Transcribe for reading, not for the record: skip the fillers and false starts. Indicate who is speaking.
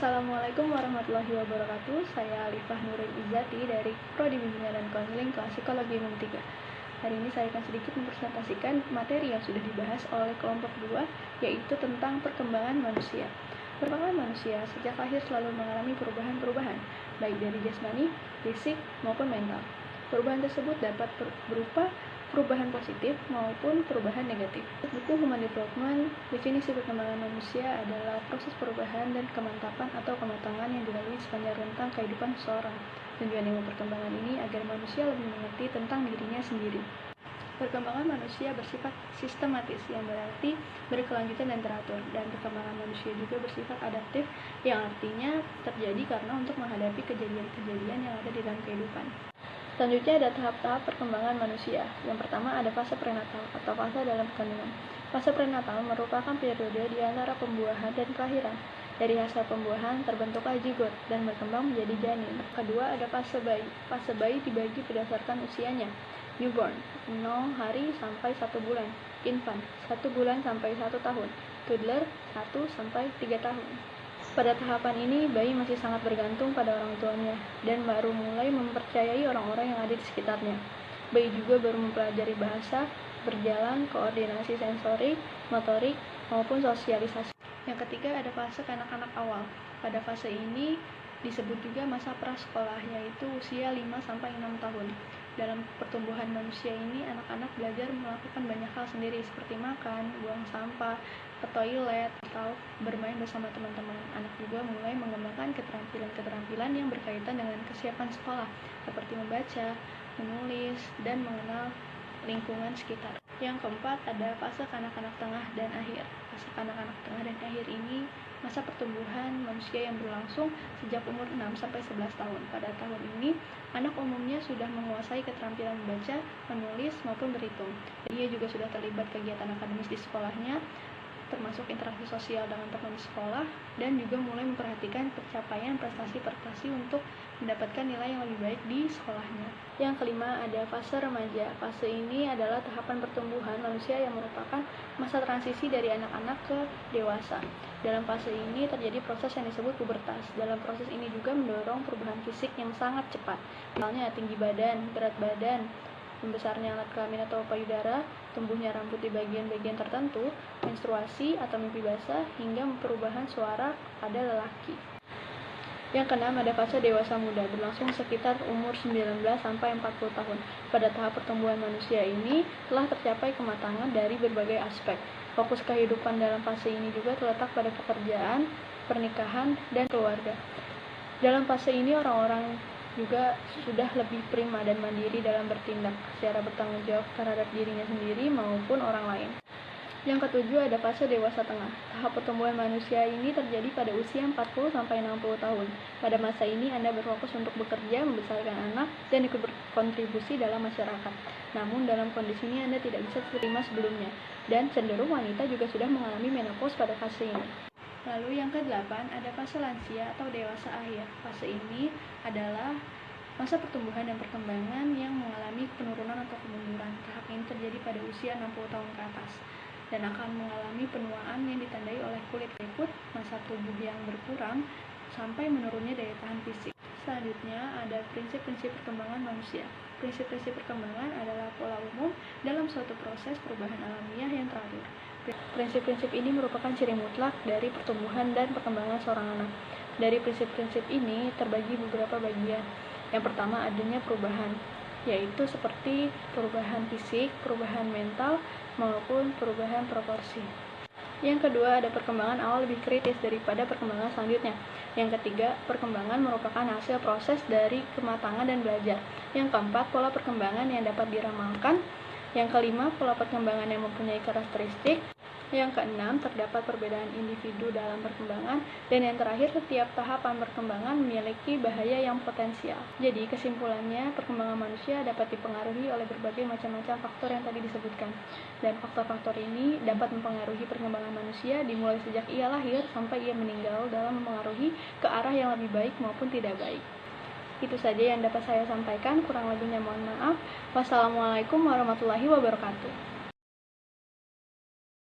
Speaker 1: Assalamualaikum warahmatullahi wabarakatuh. Saya Alifah Nurin Izzati dari Prodi Bimbingan dan Konseling Kelas Psikologi UNUM 3. Hari ini saya akan sedikit mempresentasikan materi yang sudah dibahas oleh kelompok 2, yaitu tentang perkembangan manusia. Perkembangan manusia sejak lahir selalu mengalami perubahan-perubahan, baik dari jasmani, fisik, maupun mental. Perubahan tersebut dapat berupa perubahan positif maupun perubahan negatif. Buku Human Development, definisi perkembangan manusia adalah proses perubahan dan kemantapan atau kematangan yang dilalui sepanjang rentang kehidupan seseorang. Tujuan ilmu perkembangan ini agar manusia lebih mengerti tentang dirinya sendiri. Perkembangan manusia bersifat sistematis, yang berarti berkelanjutan dan teratur, dan perkembangan manusia juga bersifat adaptif, yang artinya terjadi karena untuk menghadapi kejadian-kejadian yang ada di dalam kehidupan. Selanjutnya ada tahap-tahap perkembangan manusia. Yang pertama ada fase prenatal atau fase dalam kandungan. Fase prenatal merupakan periode di antara pembuahan dan kelahiran. Dari hasil pembuahan terbentuklah zigot dan berkembang menjadi janin. Kedua ada fase bayi. Fase bayi dibagi berdasarkan usianya. Newborn 0 hari sampai 1 bulan. Infant 1 bulan sampai 1 tahun. Toddler 1 sampai 3 tahun. Pada tahapan ini, bayi masih sangat bergantung pada orang tuanya dan baru mulai mempercayai orang-orang yang ada di sekitarnya. Bayi juga baru mempelajari bahasa, berjalan, koordinasi sensorik, motorik, maupun sosialisasi. Yang ketiga ada fase kanak-kanak awal. Pada fase ini disebut juga masa prasekolah, yaitu usia 5-6 tahun. Dalam pertumbuhan manusia ini, anak-anak belajar melakukan banyak hal sendiri seperti makan, buang sampah, ke toilet, atau bermain bersama teman-teman. Anak juga mulai mengembangkan keterampilan-keterampilan yang berkaitan dengan kesiapan sekolah, seperti membaca, menulis, dan mengenal lingkungan sekitar. Yang keempat ada fase kanak-kanak tengah dan akhir. Fase kanak-kanak tengah dan akhir ini masa pertumbuhan manusia yang berlangsung sejak umur 6-11 tahun. Pada tahun ini, anak umumnya sudah menguasai keterampilan membaca, menulis, maupun berhitung. Dia juga sudah terlibat kegiatan akademis di sekolahnya, termasuk interaksi sosial dengan teman sekolah, dan juga mulai memperhatikan pencapaian prestasi-prestasi untuk mendapatkan nilai yang lebih baik di sekolahnya. Yang kelima ada fase remaja. Fase ini adalah tahapan pertumbuhan manusia yang merupakan masa transisi dari anak-anak ke dewasa. Dalam fase ini terjadi proses yang disebut pubertas. Dalam proses ini juga mendorong perubahan fisik yang sangat cepat. Misalnya tinggi badan, berat badan, membesarnya alat kelamin atau payudara, tumbuhnya rambut di bagian-bagian tertentu, menstruasi atau mimpi basah, hingga perubahan suara pada lelaki. Yang keenam ada fase dewasa muda, berlangsung sekitar umur 19-40 tahun. Pada tahap pertumbuhan manusia ini telah tercapai kematangan dari berbagai aspek. Fokus kehidupan dalam fase ini juga terletak pada pekerjaan, pernikahan, dan keluarga. Dalam fase ini orang-orang juga sudah lebih prima dan mandiri dalam bertindak secara bertanggung jawab terhadap dirinya sendiri maupun orang lain. Yang ketujuh ada fase dewasa tengah. Tahap pertumbuhan manusia ini terjadi pada usia 40-60 tahun. Pada masa ini Anda berfokus untuk bekerja, membesarkan anak, dan ikut berkontribusi dalam masyarakat. Namun dalam kondisi ini Anda tidak bisa seperti sebelumnya, dan cenderung wanita juga sudah mengalami menopause pada fase ini. Lalu yang ke-8 ada fase lansia atau dewasa akhir. Fase ini adalah masa pertumbuhan dan perkembangan yang mengalami penurunan atau kemunduran. Tahap ini terjadi pada usia 60 tahun ke atas dan akan mengalami penuaan yang ditandai oleh kulit keriput, massa tubuh yang berkurang, sampai menurunnya daya tahan fisik. Selanjutnya ada prinsip-prinsip perkembangan manusia. Prinsip-prinsip perkembangan adalah pola umum dalam suatu proses perubahan alamiah yang teratur. Prinsip-prinsip ini merupakan ciri mutlak dari pertumbuhan dan perkembangan seorang anak. Dari prinsip-prinsip ini terbagi beberapa bagian. Yang pertama adanya perubahan, yaitu seperti perubahan fisik, perubahan mental, maupun perubahan proporsi. Yang kedua ada perkembangan awal lebih kritis daripada perkembangan selanjutnya. Yang ketiga, perkembangan merupakan hasil proses dari kematangan dan belajar. Yang keempat, pola perkembangan yang dapat diramalkan. Yang kelima, pola perkembangan yang mempunyai karakteristik. Yang keenam, terdapat perbedaan individu dalam perkembangan. Dan yang terakhir, setiap tahapan perkembangan memiliki bahaya yang potensial. Jadi, kesimpulannya, perkembangan manusia dapat dipengaruhi oleh berbagai macam-macam faktor yang tadi disebutkan. Dan faktor-faktor ini dapat mempengaruhi perkembangan manusia dimulai sejak ia lahir sampai ia meninggal dalam mempengaruhi ke arah yang lebih baik maupun tidak baik. Itu saja yang dapat saya sampaikan, kurang lebihnya mohon maaf. Wassalamualaikum warahmatullahi wabarakatuh.